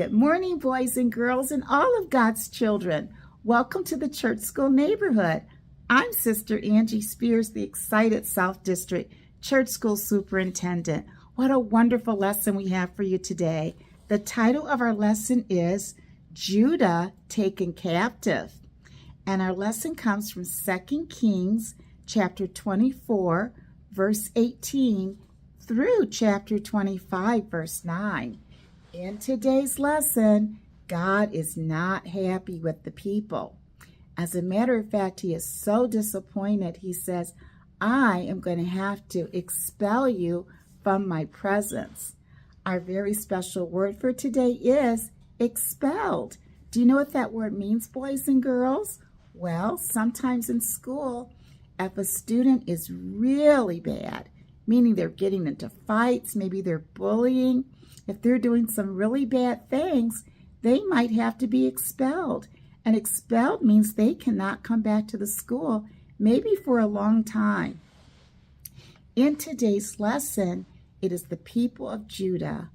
Good morning, boys and girls, and all of God's children. Welcome to the Church School Neighborhood. I'm Sister Angie Spears, the excited South District Church School Superintendent. What a wonderful lesson we have for you today. The title of our lesson is Judah Taken Captive. And our lesson comes from 2 Kings chapter 24, verse 18 through chapter 25, verse 9. In today's lesson, God is not happy with the people. As a matter of fact, he is so disappointed. He says, I am going to have to expel you from my presence. Our very special word for today is expelled. Do you know what that word means, boys and girls? Well, sometimes in school, if a student is really bad, meaning they're getting into fights, maybe they're bullying, if they're doing some really bad things, they might have to be expelled. And expelled means they cannot come back to the school, maybe for a long time. In today's lesson, it is the people of Judah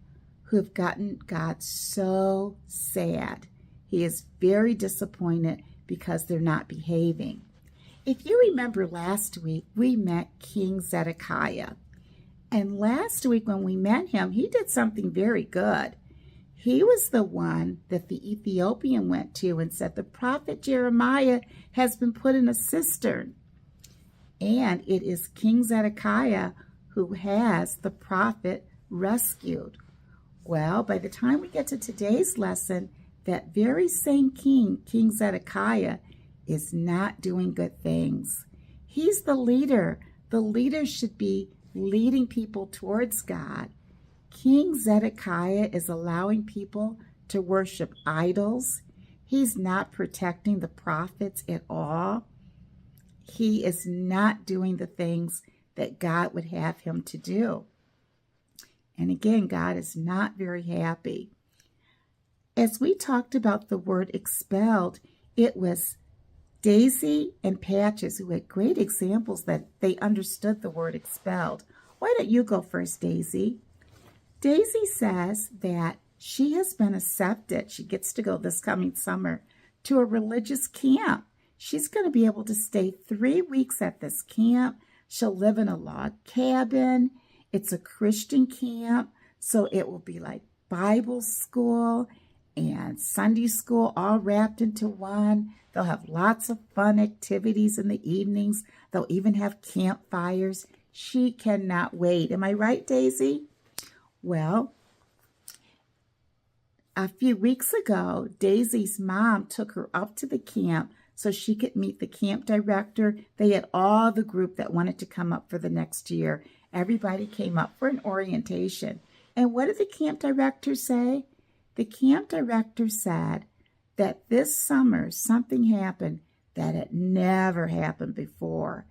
who have gotten God so sad. He is very disappointed because they're not behaving. If you remember last week, we met King Zedekiah. And last week when we met him, he did something very good. He was the one that the Ethiopian went to and said, the prophet Jeremiah has been put in a cistern. And it is King Zedekiah who has the prophet rescued. Well, by the time we get to today's lesson, that very same king, King Zedekiah, is not doing good things. He's the leader. The leader should be leading people towards God. King Zedekiah is allowing people to worship idols. He's not protecting the prophets at all. He is not doing the things that God would have him to do. And again, God is not very happy. As we talked about the word expelled, it was Daisy and Patches, who had great examples that they understood the word expelled. Why don't you go first, Daisy? Daisy says that she has been accepted. She gets to go this coming summer to a religious camp. She's going to be able to stay 3 weeks at this camp. She'll live in a log cabin. It's a Christian camp, so it will be like Bible school and Sunday school all wrapped into one. They'll have lots of fun activities in the evenings. They'll even have campfires. She cannot wait. Am I right, Daisy? Well, a few weeks ago, Daisy's mom took her up to the camp so she could meet the camp director. They had all the group that wanted to come up for the next year. Everybody came up for an orientation. And what did the camp director say? The camp director said that this summer something happened that had never happened before.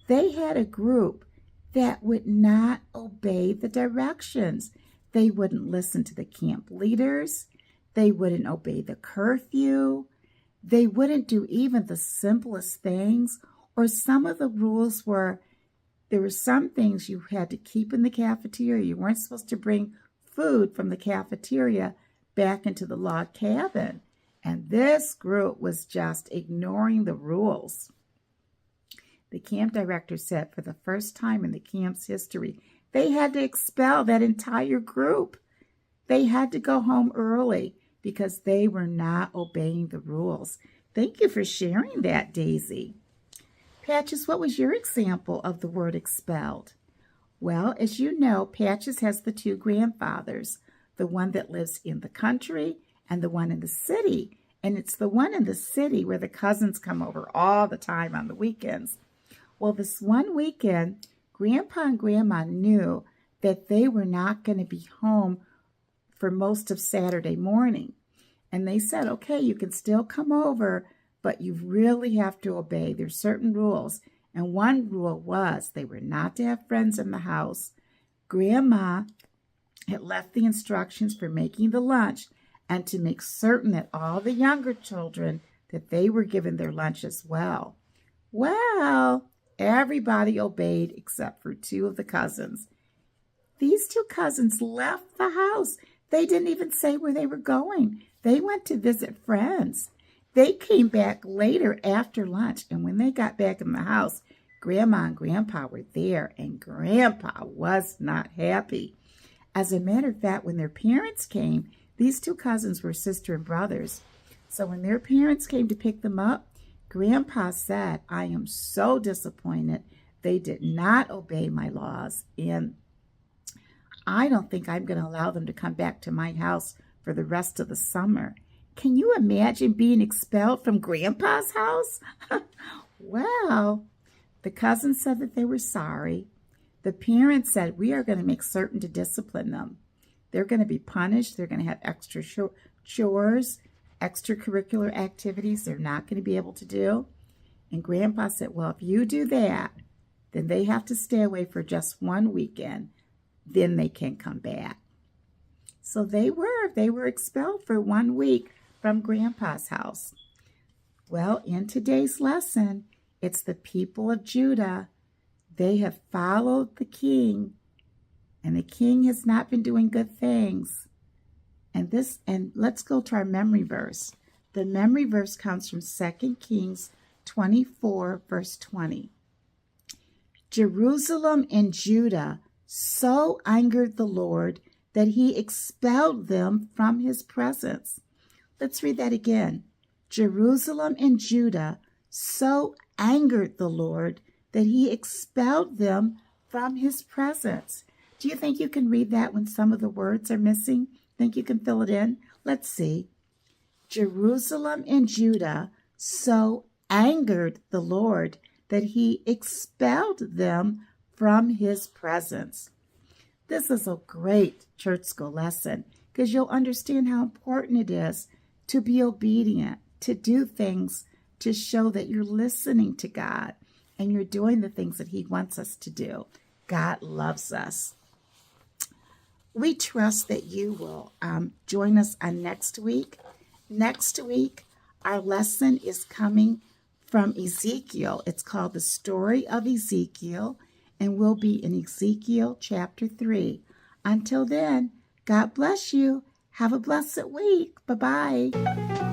They had a group that would not obey the directions. They wouldn't listen to the camp leaders. They wouldn't obey the curfew. They wouldn't do even the simplest things. Or some of the rules were, there were some things you had to keep in the cafeteria. You weren't supposed to bring food from the cafeteria back into the log cabin. And this group was just ignoring the rules. The camp director said for the first time in the camp's history, they had to expel that entire group. They had to go home early because they were not obeying the rules. Thank you for sharing that, Daisy. Patches, what was your example of the word expelled? Well, as you know, Patches has the 2 grandfathers, the one that lives in the country and the one in the city. And it's the one in the city where the cousins come over all the time on the weekends. Well, this one weekend, Grandpa and Grandma knew that they were not going to be home for most of Saturday morning. And they said, okay, you can still come over, but you really have to obey. There's certain rules. And one rule was they were not to have friends in the house. Grandma had left the instructions for making the lunch and to make certain that all the younger children, that they were given their lunch as well. Well, everybody obeyed except for 2 of the cousins. These 2 cousins left the house. They didn't even say where they were going. They went to visit friends. They came back later after lunch, and when they got back in the house, Grandma and Grandpa were there, and Grandpa was not happy. As a matter of fact, when their parents came, these two cousins were sister and brothers. So when their parents came to pick them up, Grandpa said, "I am so disappointed. They did not obey my laws, and I don't think I'm going to allow them to come back to my house for the rest of the summer." Can you imagine being expelled from Grandpa's house? Well, the cousins said that they were sorry. The parents said, "We are going to make certain to discipline them. They're going to be punished. They're going to have extra chores, extracurricular activities they're not going to be able to do." And Grandpa said, "Well, if you do that, then they have to stay away for just one weekend. Then they can come back." So they were expelled for 1 week from Grandpa's house. Well, in today's lesson, it's the people of Judah. They have followed the king, and the king has not been doing good things. And let's go to our memory verse. The memory verse comes from 2 Kings 24, verse 20. Jerusalem and Judah so angered the Lord that he expelled them from his presence. Let's read that again. Jerusalem and Judah so angered the Lord that he expelled them from his presence. Do you think you can read that when some of the words are missing? Think you can fill it in? Let's see. Jerusalem and Judah so angered the Lord that he expelled them from his presence. This is a great church school lesson because you'll understand how important it is to be obedient, to do things to show that you're listening to God and you're doing the things that he wants us to do. God loves us. We trust that you will join us on next week. Next week, our lesson is coming from Ezekiel. It's called The Story of Ezekiel, and we'll be in Ezekiel chapter 3. Until then, God bless you. Have a blessed week. Bye-bye.